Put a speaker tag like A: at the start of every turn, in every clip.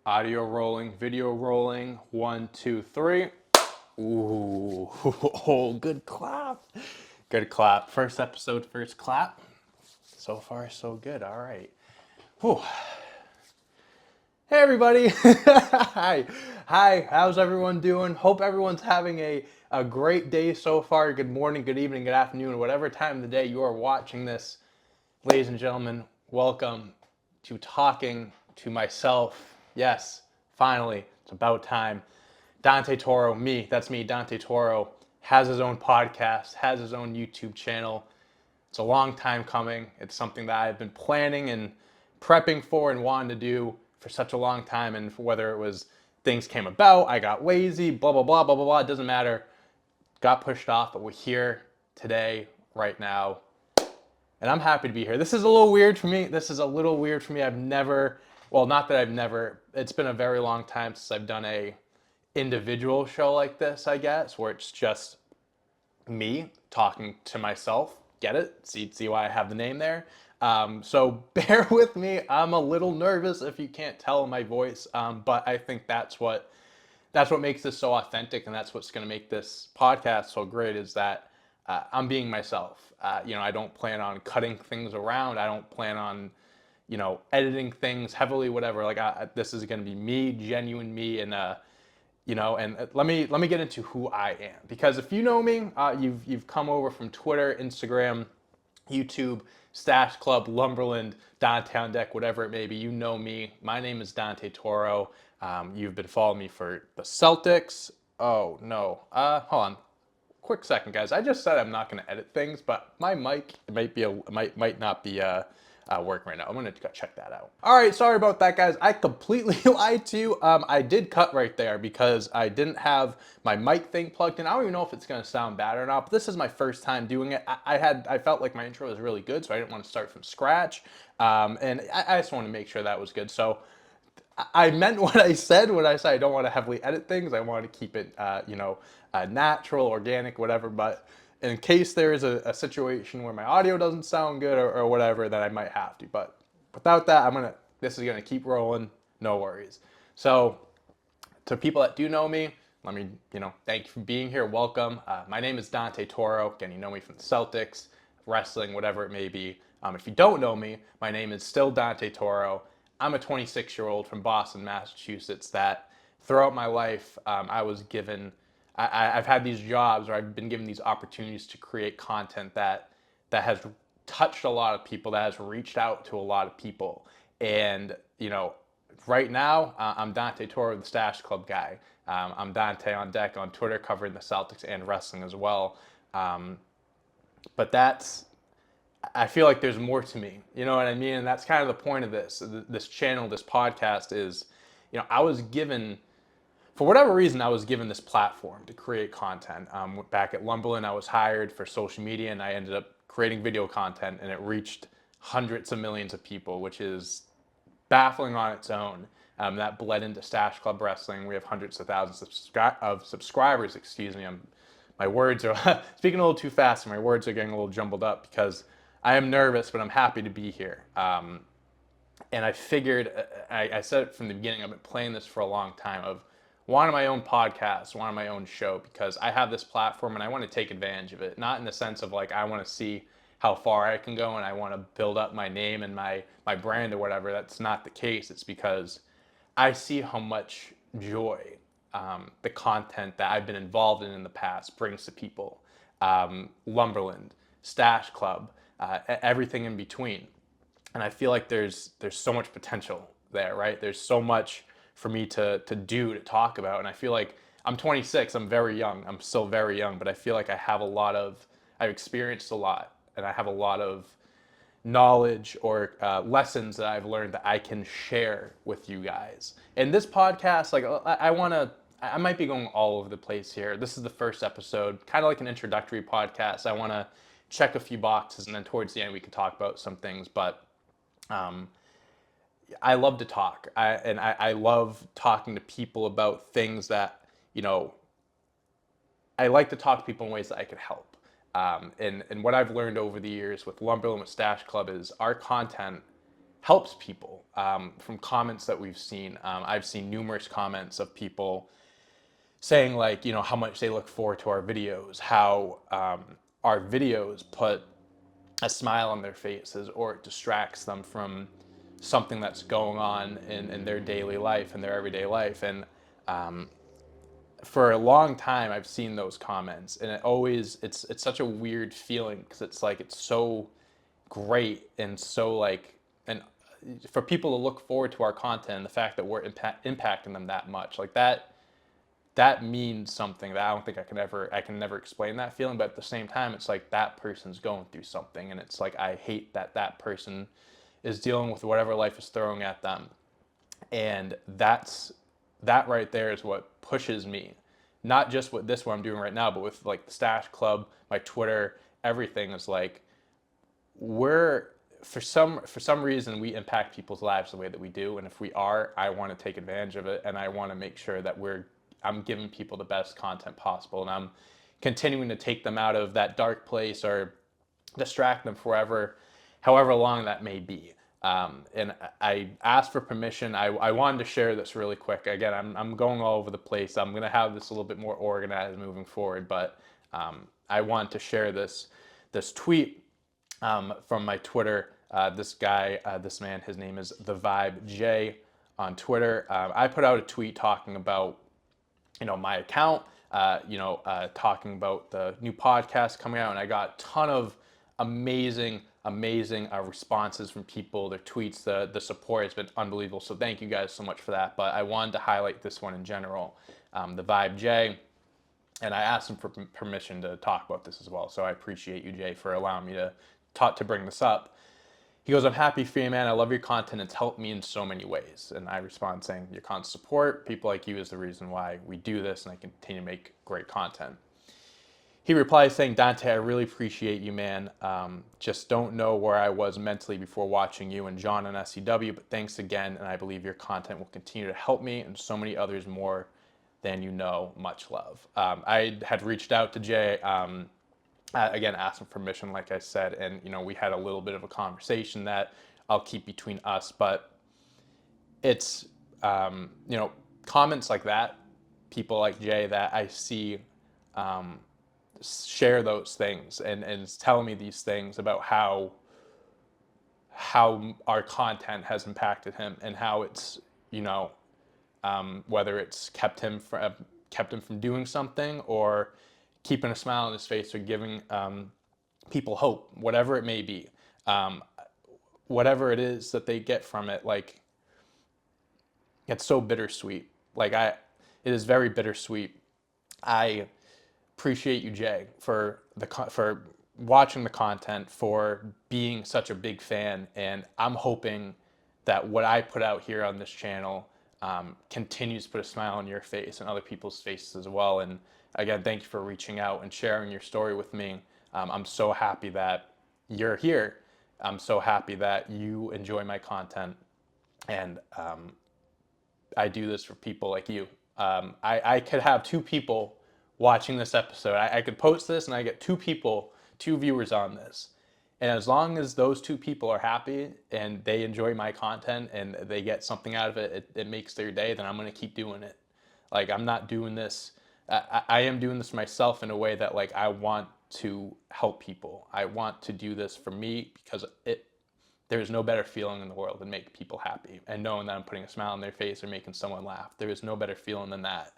A: Audio rolling, video rolling. One, two, three. Ooh, oh, good clap. Good clap. First episode, first clap. So far, so good. All right. Whew. Hey, everybody. Hi. Hi. How's everyone doing? Hope everyone's having a great day so far. Good morning, good evening, good afternoon, whatever time of the day you are watching this. Ladies and gentlemen, welcome to Talking to Myself. Yes, finally, it's about time. Dante Toro, that's me, Dante Toro, has his own podcast, has his own YouTube channel. It's a long time coming. It's something that I've been planning and prepping for and wanting to do for such a long time. And whether it was things came about, I got lazy, blah, blah, blah, blah, blah, blah, it doesn't matter. Got pushed off, but we're here today, right now, and I'm happy to be here. This is a little weird for me. I've never, well, not that I've never, it's been a very long time since I've done a individual show like this, I guess, where it's just me talking to myself. Get it? See why I have the name there? So bear with me. I'm a little nervous if you can't tell in my voice, but I think that's what makes this so authentic, and that's what's going to make this podcast so great. Is that I'm being myself. I don't plan on cutting things around. I don't plan on, editing things heavily. Whatever. This is going to be me, genuine me, and let me get into who I am, because if you know me, you've come over from Twitter, Instagram, YouTube, Stash Club, Lumberland, Downtown Deck, whatever it may be. You know me. My name is Dante Toro. You've been following me for the Celtics. Oh no. Hold on. Quick second, guys. I just said I'm not going to edit things, but my mic might not be working right now. I'm going to go check that out. All right, sorry about that, guys. I completely lied to you. I did cut right there because I didn't have my mic thing plugged in. I don't even know if it's going to sound bad or not, but this is my first time doing it. I felt like my intro was really good, so I didn't want to start from scratch. And I just wanted to make sure that was good. So I meant what I said when I said I don't want to heavily edit things. I want to keep it, natural, organic, whatever. But in case there is a situation where my audio doesn't sound good or whatever, then I might have to. But without that, this is gonna keep rolling. No worries. So to people that do know me, let me, thank you for being here. Welcome. My name is Dante Toro. Again, you know me from the Celtics, wrestling, whatever it may be. If you don't know me, my name is still Dante Toro. I'm a 26-year-old from Boston, Massachusetts, that throughout my life, I was given, I've had these jobs, or I've been given these opportunities to create content that has touched a lot of people, that has reached out to a lot of people. And, right now, I'm Dante Toro, the Stash Club guy. I'm Dante on Deck on Twitter, covering the Celtics and wrestling as well. But I feel like there's more to me. You know what I mean? And that's kind of the point of this channel, this podcast is, I was given, for whatever reason, I was given this platform to create content. Back at Lumberland, I was hired for social media, and I ended up creating video content, and it reached hundreds of millions of people, which is baffling on its own. That bled into Stash Club Wrestling. We have hundreds of thousands of subscribers. Excuse me. My words are speaking a little too fast, and my words are getting a little jumbled up because I am nervous, but I'm happy to be here. And I figured, I said it from the beginning, I've been playing this for a long time, of wanting my own podcast, wanting my own show, because I have this platform and I want to take advantage of it. Not in the sense of like, I want to see how far I can go and I want to build up my name and my brand or whatever. That's not the case. It's because I see how much joy the content that I've been involved in the past brings to people. Lumberland, Stash Club, everything in between. And I feel like there's so much potential there, right? There's so much for me to do, to talk about. And I feel like I'm 26, I'm very young, I'm still very young, but I feel like I've experienced a lot, and I have a lot of knowledge or lessons that I've learned that I can share with you guys. And this podcast, like I might be going all over the place here. This is the first episode, kind of like an introductory podcast. I want to check a few boxes, and then towards the end we can talk about some things. But I love to talk, I love talking to people about things that, I like to talk to people in ways that I can help. And what I've learned over the years with Lumberland, with Stash Club, is our content helps people. From comments that we've seen, I've seen numerous comments of people saying like, how much they look forward to our videos, how our videos put a smile on their faces, or it distracts them from something that's going on in their daily life, in their everyday life. And for a long time, I've seen those comments, and it's such a weird feeling, because it's like, it's so great and so like, and for people to look forward to our content, and the fact that we're impacting them that much, like that means something that I don't think I can never explain that feeling. But at the same time, it's like that person's going through something, and it's like, I hate that that person is dealing with whatever life is throwing at them. And that right there is what pushes me. Not just with this, what I'm doing right now, but with like the Stash Club, my Twitter, everything is like, we're for some reason we impact people's lives the way that we do. And if we are, I want to take advantage of it, and I want to make sure that I'm giving people the best content possible, and I'm continuing to take them out of that dark place, or distract them forever, however long that may be. And I asked for permission. I wanted to share this really quick. Again, I'm going all over the place. I'm going to have this a little bit more organized moving forward, but I want to share this tweet from my Twitter. This guy, this man, his name is The Vibe J on Twitter. I put out a tweet talking about my account, talking about the new podcast coming out, and I got a ton of amazing responses from people, their tweets, the support has been unbelievable. So thank you guys so much for that. But I wanted to highlight this one in general, the Vibe J, and I asked him for permission to talk about this as well. So I appreciate you, Jay, for allowing me to bring this up. He goes, "I'm happy for you, man. I love your content. It's helped me in so many ways." And I respond saying, "Your constant support, people like you, is the reason why we do this, and I continue to make great content." He replies saying, "Dante, I really appreciate you, man. Just don't know where I was mentally before watching you and John on SCW, but thanks again, and I believe your content will continue to help me and so many others more than you know. Much love." I had reached out to Jay, again, asked him permission, like I said, and we had a little bit of a conversation that I'll keep between us. But it's comments like that, people like Jay that I see share those things, and telling me these things about how our content has impacted him, and how it's whether it's kept him from doing something, or keeping a smile on his face, or giving people hope, whatever it may be, whatever it is that they get from it, like, it's so bittersweet. It is very bittersweet. I appreciate you, Jay, for watching the content, for being such a big fan, and I'm hoping that what I put out here on this channel continues to put a smile on your face and other people's faces as well. And again, thank you for reaching out and sharing your story with me. I'm so happy that you're here. I'm so happy that you enjoy my content, and I do this for people like you. I could have two people watching this episode. I could post this and I get two viewers on this. And as long as those two people are happy and they enjoy my content and they get something out of it, it makes their day, then I'm going to keep doing it. Like, I'm not doing this. I am doing this for myself in a way that, like, I want to help people. I want to do this for me, because there is no better feeling in the world than making people happy, and knowing that I'm putting a smile on their face or making someone laugh. There is no better feeling than that.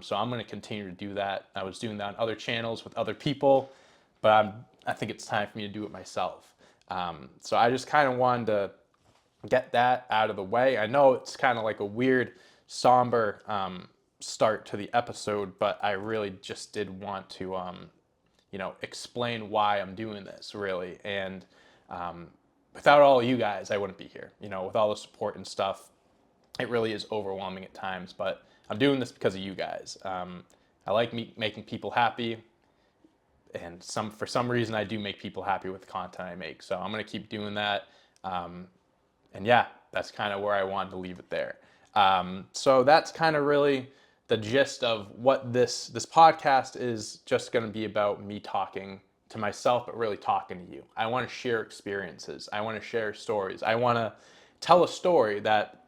A: So I'm going to continue to do that. I was doing that on other channels with other people, but I think it's time for me to do it myself. So I just kind of wanted to get that out of the way. I know it's kind of like a weird, somber start to the episode, but I really just did want to, explain why I'm doing this, really. And without all of you guys, I wouldn't be here. With all the support and stuff, it really is overwhelming at times, but I'm doing this because of you guys. I like making people happy, and for some reason I do make people happy with the content I make. So I'm going to keep doing that. And yeah, that's kind of where I wanted to leave it there. So that's kind of really the gist of what this podcast is just going to be about, me talking to myself, but really talking to you. I want to share experiences. I want to share stories. I want to tell a story that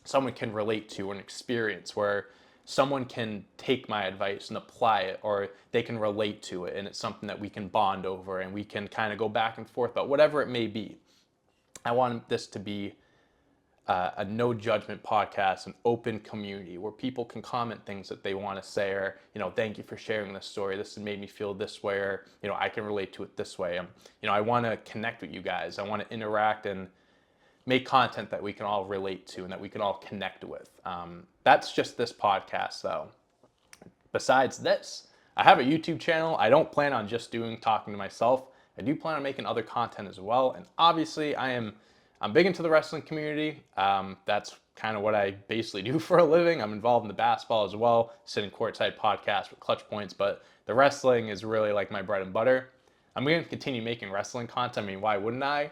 A: someone can relate to, an experience where someone can take my advice and apply it, or they can relate to it, and it's something that we can bond over and we can kind of go back and forth about, whatever it may be. I want this to be a no judgment podcast, an open community where people can comment things that they want to say, or, thank you for sharing this story. This made me feel this way, or, I can relate to it this way. I want to connect with you guys. I want to interact and make content that we can all relate to and that we can all connect with. That's just this podcast, though. Besides this, I have a YouTube channel. I don't plan on just talking to myself. I do plan on making other content as well. And obviously, I'm big into the wrestling community. That's kind of what I basically do for a living. I'm involved in the basketball as well, sitting courtside podcast with Clutch Points, but the wrestling is really like my bread and butter. I'm going to continue making wrestling content. I mean, why wouldn't I?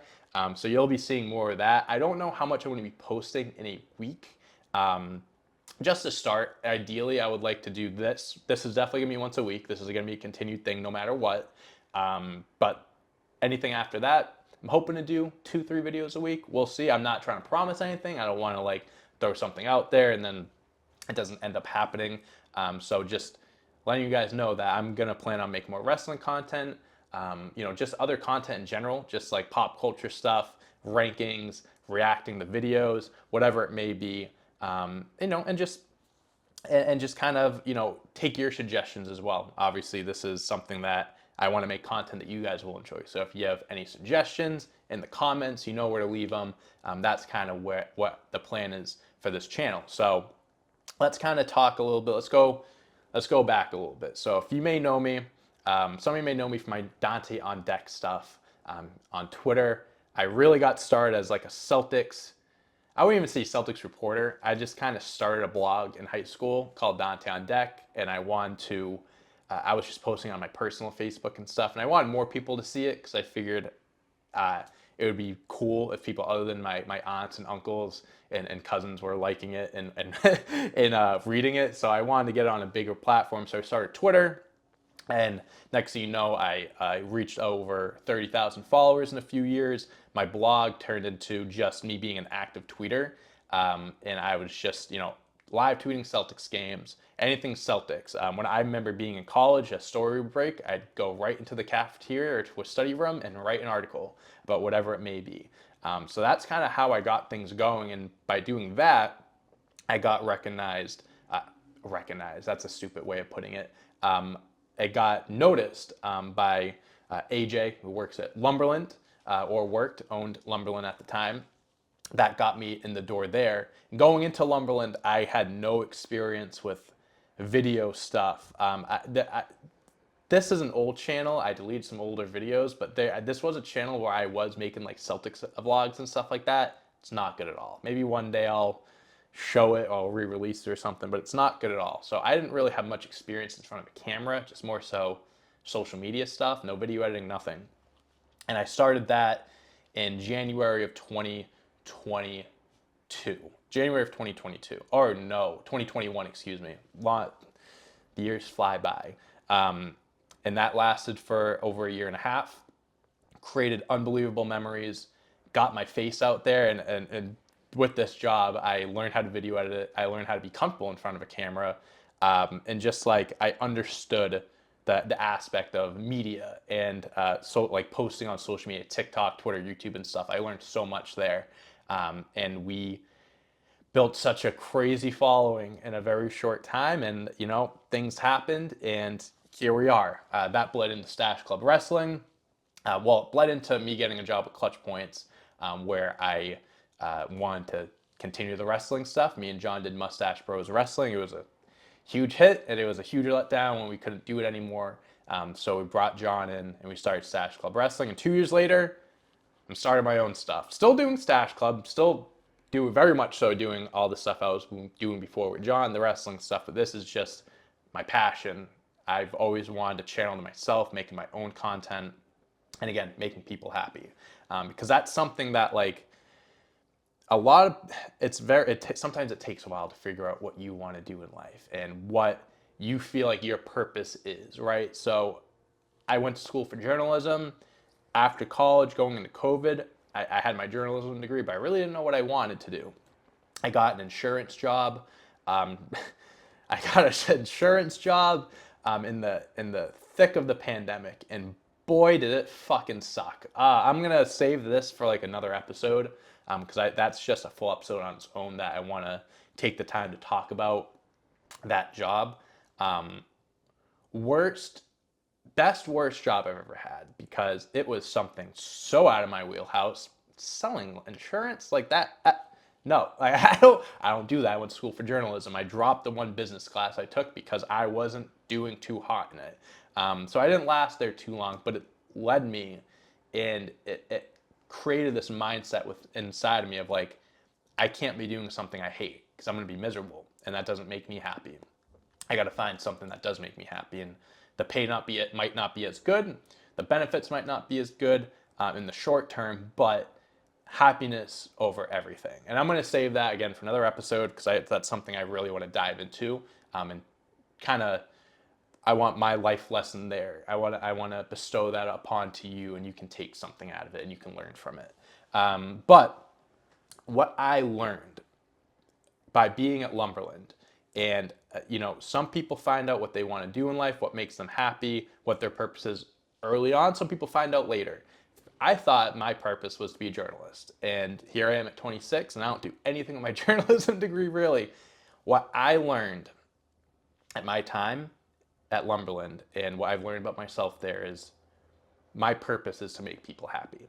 A: So you'll be seeing more of that. I don't know how much I'm going to be posting in a week. Just to start, ideally, I would like to do this. This is definitely going to be once a week. This is going to be a continued thing no matter what. But anything after that, I'm hoping to do 2-3 videos a week. We'll see. I'm not trying to promise anything. I don't want to throw something out there and then it doesn't end up happening. So just letting you guys know that I'm going to plan on making more wrestling content, just other content in general, just like pop culture stuff, rankings, reacting to videos, whatever it may be, and just kind of, take your suggestions as well. Obviously, this is something that I want to make content that you guys will enjoy. So if you have any suggestions in the comments, you know where to leave them. That's kind of what the plan is for this channel. So let's kind of talk a little bit. Let's go back a little bit. So if you may know me, some of you may know me from my Dante on Deck stuff on Twitter. I really got started as like a Celtics, I wouldn't even say Celtics reporter. I just kind of started a blog in high school called Dante on Deck, and I was just posting on my personal Facebook and stuff, and I wanted more people to see it because I figured it would be cool if people other than my aunts and uncles and cousins were liking it and reading it. So I wanted to get it on a bigger platform. So I started Twitter, and next thing you know, I reached over 30,000 followers in a few years. My blog turned into just me being an active tweeter, and I was just live tweeting Celtics games, anything Celtics. When I remember being in college, a story break, I'd go right into the cafeteria or to a study room and write an article about whatever it may be. So that's kind of how I got things going, and by doing that, I got recognized. Recognized, that's a stupid way of putting it. It got noticed by AJ, who works at Lumberland, owned Lumberland at the time. That got me in the door there. Going into Lumberland, I had no experience with video stuff. This is an old channel. I deleted some older videos, but this was a channel where I was making like Celtics vlogs and stuff like that. It's not good at all. Maybe one day I'll show it or re-release it or something, but it's not good at all. So I didn't really have much experience in front of a camera, just more so social media stuff, no video editing, nothing. And I started that in January of 2022. January of 2022. Or no, 2021, excuse me. The years fly by. And that lasted for over a year and a half. Created unbelievable memories. Got my face out there, and with this job, I learned how to video edit it. I learned how to be comfortable in front of a camera. And just like I understood the aspect of media and so like posting on social media, TikTok, Twitter, YouTube, and stuff. I learned so much there. And we built such a crazy following in a very short time, and things happened, and here we are. That bled into Stash Club Wrestling. It bled into me getting a job at Clutch Points, where I wanted to continue the wrestling stuff. Me and John did Mustache Bros Wrestling. It was a huge hit, and it was a huge letdown when we couldn't do it anymore. So we brought John in, and we started Stash Club Wrestling. And 2 years later, I'm starting my own stuff. Still doing Stash Club, still very much so doing all the stuff I was doing before with John, the wrestling stuff, but this is just my passion. I've always wanted to channel to myself, making my own content, and again, making people happy. Because that's something that sometimes it takes a while to figure out what you want to do in life and what you feel like your purpose is, right? So I went to school for journalism. After college, going into COVID, I had my journalism degree, but I really didn't know what I wanted to do. I got an insurance job. Um, I got an insurance job in the thick of the pandemic, and boy, did it fucking suck. I'm gonna save this for like another episode because that's just a full episode on its own that I want to take the time to talk about that job. Um, worst Best worst job I've ever had because it was something so out of my wheelhouse. Selling insurance like that, no, like, I don't do that. I went to school for journalism. I dropped the one business class I took because I wasn't doing too hot in it. So I didn't last there too long, but it led me, and it created this mindset inside of me of like, I can't be doing something I hate because I'm going to be miserable, and that doesn't make me happy. I got to find something that does make me happy, and the pay might not be as good, the benefits might not be as good in the short term, but happiness over everything. And I'm going to save that again for another episode because that's something I really want to dive into, and kind of I want my life lesson there. I want to bestow that upon to you, and you can take something out of it and you can learn from it. But what I learned by being at Lumberland. And, some people find out what they want to do in life, what makes them happy, what their purpose is early on. Some people find out later. I thought my purpose was to be a journalist. And here I am at 26, and I don't do anything with my journalism degree, really. What I learned at my time at Lumberland and what I've learned about myself there is my purpose is to make people happy.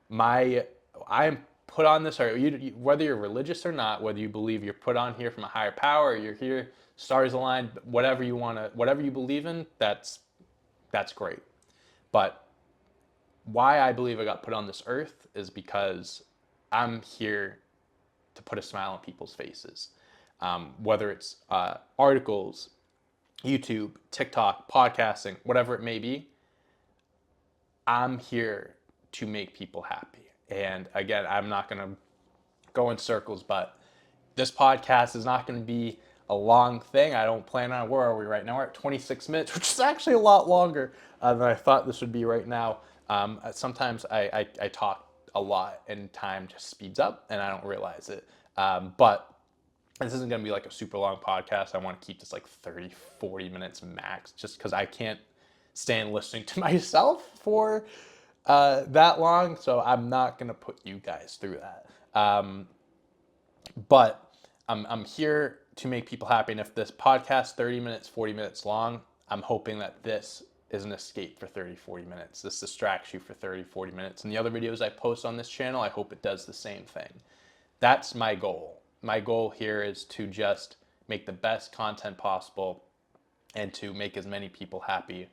A: I'm put on this, or whether you're religious or not, whether you believe you're put on here from a higher power, or you're here, stars aligned, whatever you believe in, that's great. But why I believe I got put on this earth is because I'm here to put a smile on people's faces. Whether it's articles, YouTube, TikTok, podcasting, whatever it may be, I'm here to make people happy. And again, I'm not going to go in circles, but this podcast is not going to be a long thing. I don't plan on, where are we right now? We're at 26 minutes, which is actually a lot longer than I thought this would be right now. Sometimes I talk a lot and time just speeds up and I don't realize it. But this isn't going to be like a super long podcast. I want to keep this like 30, 40 minutes max just because I can't stand listening to myself for that long, so I'm not gonna put you guys through that. But I'm here to make people happy, and if this podcast 30 minutes, 40 minutes long, I'm hoping that this is an escape for 30, 40 minutes. This distracts you for 30, 40 minutes. And the other videos I post on this channel, I hope it does the same thing. That's my goal. My goal here is to just make the best content possible and to make as many people happy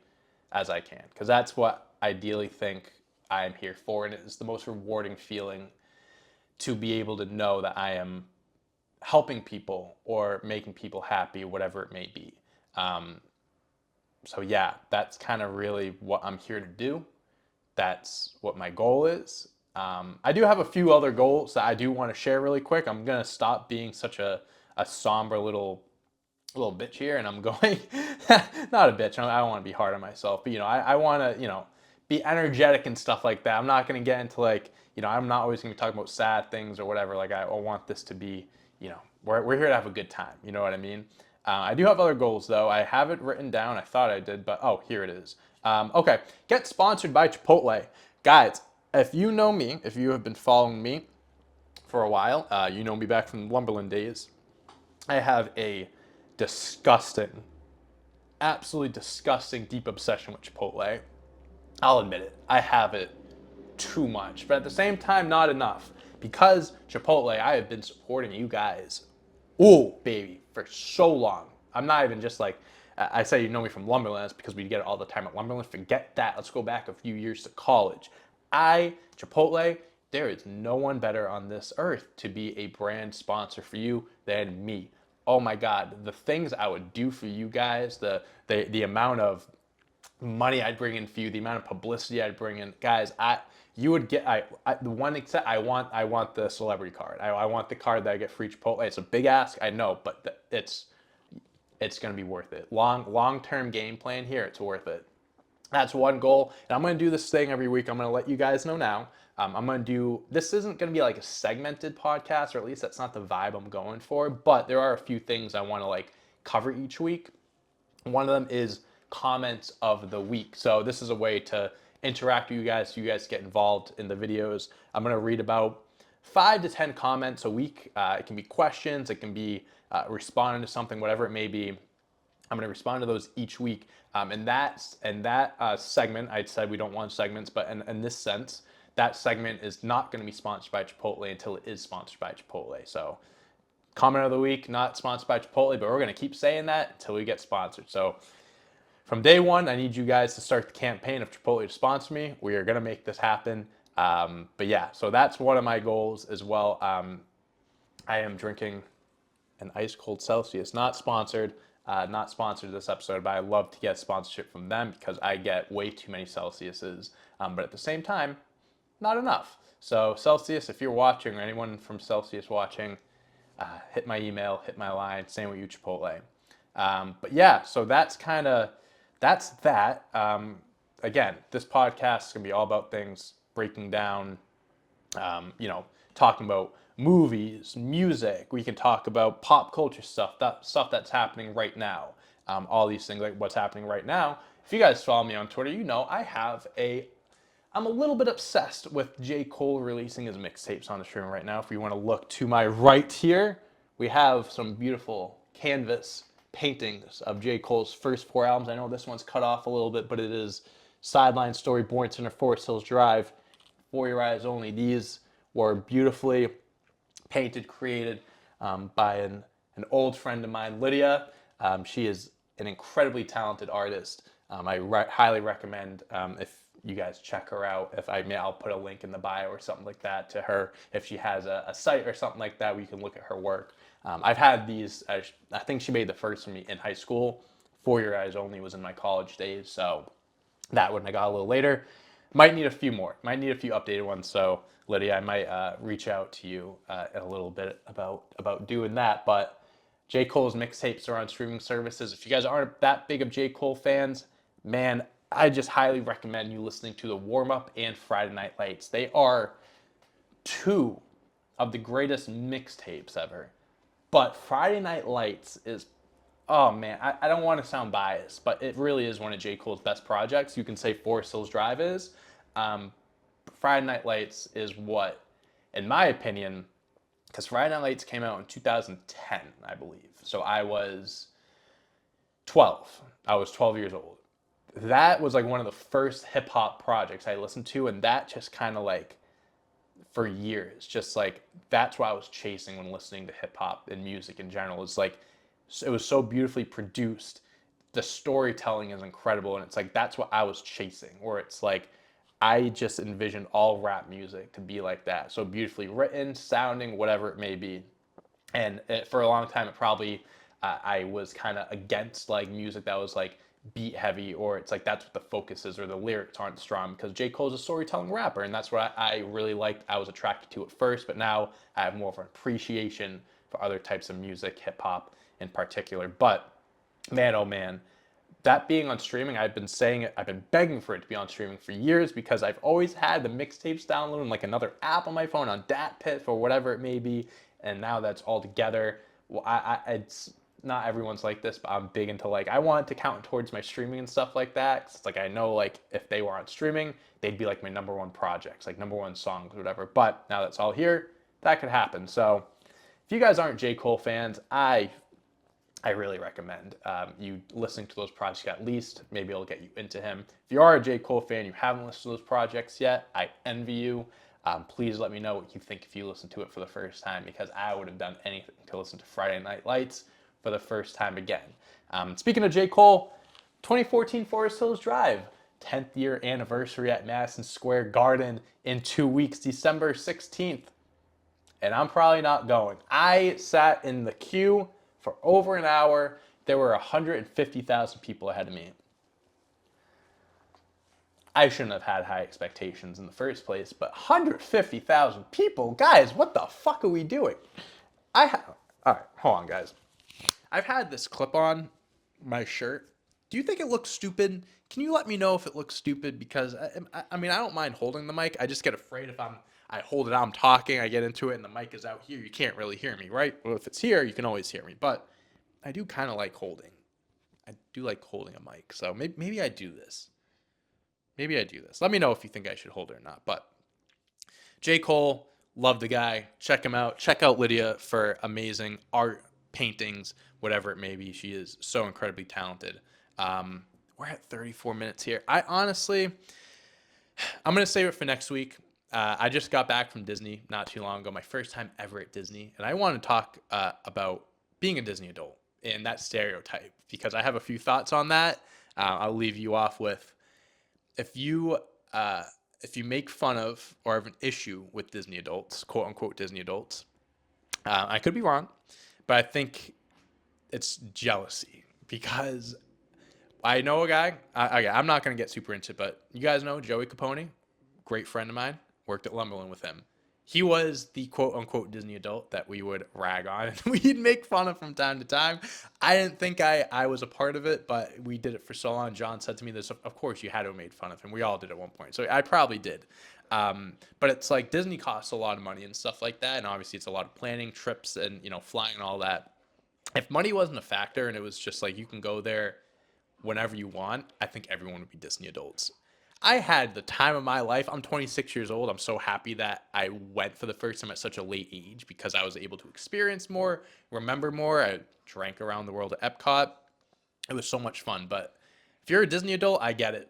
A: as I can, because that's what I ideally think I am here for, and it is the most rewarding feeling to be able to know that I am helping people or making people happy, whatever it may be. So yeah, that's kind of really what I'm here to do. That's what my goal is. I do have a few other goals that I do want to share really quick. I'm gonna stop being such a somber little bitch here, and I'm going not a bitch. I don't want to be hard on myself, but I want to be energetic and stuff like that. I'm not going to get into like I'm not always going to be talking about sad things or whatever. Like I want this to be we're here to have a good time. You know what I mean? I do have other goals though. I have it written down. I thought I did, but oh, here it is. Okay, get sponsored by Chipotle, guys. If you know me, if you have been following me for a while, you know me back from the Lumberland days. I have a disgusting, absolutely disgusting deep obsession with Chipotle. I'll admit it. I have it too much, but at the same time, not enough. Because Chipotle, I have been supporting you guys, ooh, baby, for so long. I'm not even just like, I say you know me from Lumberland, that's because we get it all the time at Lumberland. Forget that. Let's go back a few years to college. Chipotle, there is no one better on this earth to be a brand sponsor for you than me. Oh my God, the things I would do for you guys, the amount of money I'd bring in for you, the amount of publicity I'd bring in, guys. You would get the one except I want the celebrity card. I want the card that I get free Chipotle. It's a big ask, I know, but it's gonna be worth it. Long term game plan here. It's worth it. That's one goal. And I'm going to do this thing every week. I'm going to let you guys know now. I'm going to do, this isn't going to be like a segmented podcast, or at least that's not the vibe I'm going for, but there are a few things I want to like cover each week. One of them is comments of the week. So this is a way to interact with you guys so you guys get involved in the videos. I'm going to read about 5 to 10 comments a week. It can be questions, it can be responding to something, whatever it may be. I'm going to respond to those each week. And that segment, I said we don't want segments, but in this sense, that segment is not going to be sponsored by Chipotle until it is sponsored by Chipotle. So comment of the week, not sponsored by Chipotle, but we're going to keep saying that until we get sponsored. So from day one, I need you guys to start the campaign of Chipotle to sponsor me. We are going to make this happen. But yeah, so that's one of my goals as well. I am drinking an ice cold Celsius, not sponsored this episode, but I love to get sponsorship from them because I get way too many Celsiuses. But at the same time, not enough. So Celsius, if you're watching, or anyone from Celsius watching, hit my email, hit my line, same with you, Chipotle. But yeah, so that's that. Again, this podcast is gonna be all about things breaking down, talking about movies, music. We can talk about pop culture stuff, that stuff that's happening right now. All these things, like what's happening right now. If you guys follow me on Twitter, you know I'm a little bit obsessed with J. Cole releasing his mixtapes on the stream right now. If you want to look to my right here, we have some beautiful canvas paintings of J. Cole's first 4 albums. I know this one's cut off a little bit, but it is Sideline Story, Born Center, Forest Hills Drive, For Your Eyes Only. These were beautifully painted, created by an old friend of mine, Lydia. She is an incredibly talented artist. I highly recommend if you guys check her out. I'll put a link in the bio or something like that to her. If she has a site or something like that, where you can look at her work. I've had these. I think she made the first for me in high school. For Your Eyes Only was in my college days, so that one I got a little later. Might need a few more. Might need a few updated ones. So Lydia, I might reach out to you in a little bit about doing that. But J. Cole's mixtapes are on streaming services. If you guys aren't that big of J. Cole fans, man, I just highly recommend you listening to the Warm Up and Friday Night Lights. They are 2 of the greatest mixtapes ever. But Friday Night Lights is, oh man, I don't want to sound biased, but it really is one of J. Cole's best projects. You can say Forest Hills Drive is. Friday Night Lights is what, in my opinion, because Friday Night Lights came out in 2010, I believe. So I was 12. I was 12 years old. That was like one of the first hip hop projects I listened to, and that just kind of like, for years, just like that's what I was chasing when listening to hip hop and music in general. It's like it was so beautifully produced. The storytelling is incredible, and it's like that's what I was chasing. Where it's like I just envisioned all rap music to be like that, so beautifully written, sounding, whatever it may be. And for a long time, it probably I was kind of against like music that was like beat heavy, or it's like that's what the focus is, or the lyrics aren't strong, because J. Cole's a storytelling rapper, and that's what I really liked. I was attracted to at first, but now I have more of an appreciation for other types of music, hip hop in particular. But man, oh man, that being on streaming, I've been saying it, I've been begging for it to be on streaming for years, because I've always had the mixtapes downloaded on like another app on my phone, on DatPiff or whatever it may be, and now that's all together. Well, it's not everyone's like this, but I'm big into like, I want it to count towards my streaming and stuff like that. 'Cause it's like I know like if they were on streaming, they'd be like my number one projects, like number one songs or whatever. But now that's all here, that could happen. So if you guys aren't J. Cole fans, I really recommend you listening to those projects at least. Maybe it'll get you into him. If you are a J. Cole fan, you haven't listened to those projects yet, I envy you. Please let me know what you think if you listen to it for the first time, because I would have done anything to listen to Friday Night Lights for the first time again. Speaking of J. Cole, 2014 Forest Hills Drive, 10th year anniversary at Madison Square Garden in 2 weeks, December 16th. And I'm probably not going. I sat in the queue for over an hour. There were 150,000 people ahead of me. I shouldn't have had high expectations in the first place, but 150,000 people? Guys, what the fuck are we doing? All right, hold on, guys. I've had this clip on my shirt Do you think it looks stupid? Can you let me know if it looks stupid? Because I mean, I don't mind holding the mic. I just get afraid if I hold it out, I'm talking, I get into it, and the mic is out here, you can't really hear me, right? Well, if it's here, you can always hear me. But I do kind of like holding. I do like holding a mic. So maybe I do this. Maybe I do this. Let me know if you think I should hold it or not. But J. Cole, love the guy. Check him out. Check out Lydia for amazing art, paintings, whatever it may be. She is so incredibly talented. We're at 34 minutes here. I'm going to save it for next week. I just got back from Disney not too long ago, my first time ever at Disney. And I want to talk about being a Disney adult and that stereotype because I have a few thoughts on that. I'll leave you off with if you uh, if you make fun of or have an issue with Disney adults, quote unquote Disney adults, I could be wrong, but I think it's jealousy because I know a guy. I'm not going to get super into it, but you guys know Joey Capone, great friend of mine, worked at Lumberland with him. He was the quote unquote Disney adult that we would rag on and we'd make fun of from time to time. I didn't think I was a part of it, but we did it for so long. John said to me this, of course you had to have made fun of him. We all did at one point. So I probably did. But it's like Disney costs a lot of money and stuff like that. And obviously it's a lot of planning, trips, and, flying and all that. If money wasn't a factor and it was just like you can go there whenever you want, I think everyone would be Disney adults. I had the time of my life. I'm 26 years old. I'm so happy that I went for the first time at such a late age because I was able to experience more, remember more. I drank around the world at Epcot. It was so much fun. But if you're a Disney adult, I get it.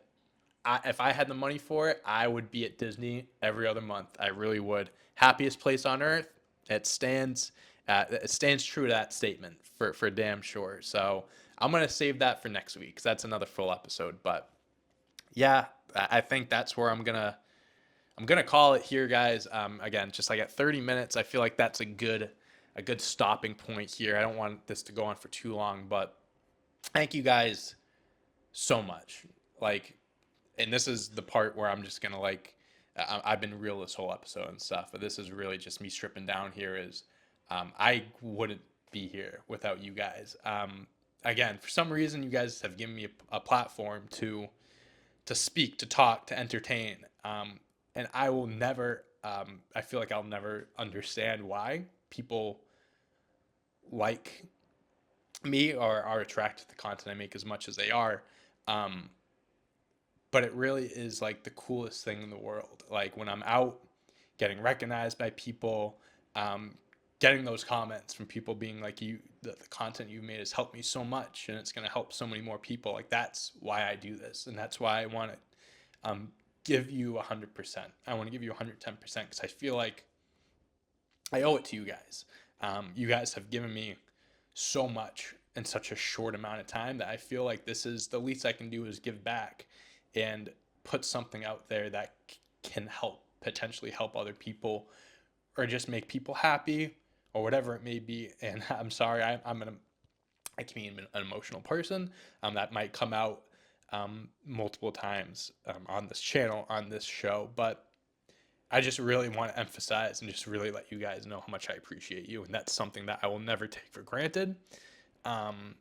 A: If I had the money for it, I would be at Disney every other month. I really would. Happiest place on earth. It stands. It stands true to that statement for damn sure. So I'm gonna save that for next week because that's another full episode. But yeah, I think that's where I'm gonna call it here, guys. Again, just like at 30 minutes, I feel like that's a good stopping point here. I don't want this to go on for too long, but thank you guys so much. Like, and this is the part where I'm just gonna like, I've been real this whole episode and stuff, but this is really just me stripping down here. Is I wouldn't be here without you guys. Again, for some reason, you guys have given me a platform to speak, to talk, to entertain, and I will never. I feel like I'll never understand why people like me or are attracted to the content I make as much as they are. Um, but it really is like the coolest thing in the world. Like when I'm out getting recognized by people, um, getting those comments from people being like, the content you made has helped me so much and it's going to help so many more people. Like that's why I do this. And that's why I want to give you 100%. I want to give you 110% because I feel like I owe it to you guys. You guys have given me so much in such a short amount of time that I feel like this is the least I can do is give back and put something out there that can potentially help other people or just make people happy or whatever it may be. And I'm sorry, I can be an emotional person. That might come out multiple times on this channel, on this show, but I just really want to emphasize and just really let you guys know how much I appreciate you. And that's something that I will never take for granted um,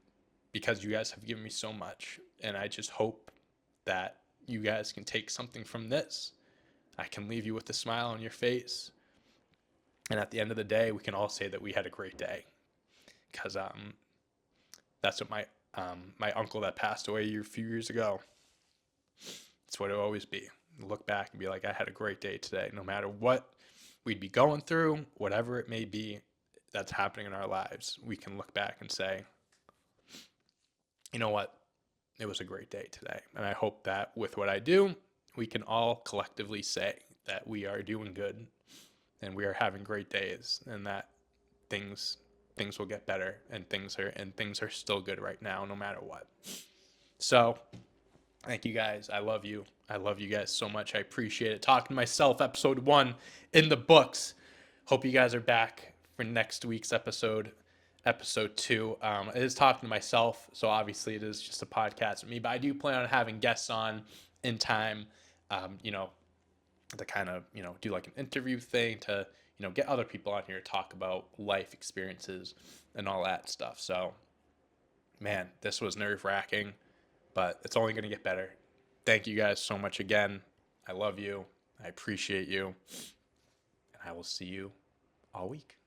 A: because you guys have given me so much. And I just hope that you guys can take something from this. I can leave you with a smile on your face. And at the end of the day, we can all say that we had a great day. Because that's what my uncle that passed away a few years ago, that's what it'll always be. Look back and be like, I had a great day today. No matter what we'd be going through, whatever it may be that's happening in our lives, we can look back and say, you know what? It was a great day today. And I hope that with what I do, we can all collectively say that we are doing good and we are having great days and that things will get better and things are still good right now no matter what. So thank you guys. I love you. I love you guys so much. I appreciate it. Talking to myself, episode 1 in the books. Hope you guys are back for next week's episode 2. It is talking to myself, so obviously it is just a podcast with me, but I do plan on having guests on in time, to kind of, do like an interview thing to, get other people on here to talk about life experiences and all that stuff. So, man, this was nerve-wracking. but it's only going to get better. Thank you guys so much again. I love you. I appreciate you. And I will see you all week.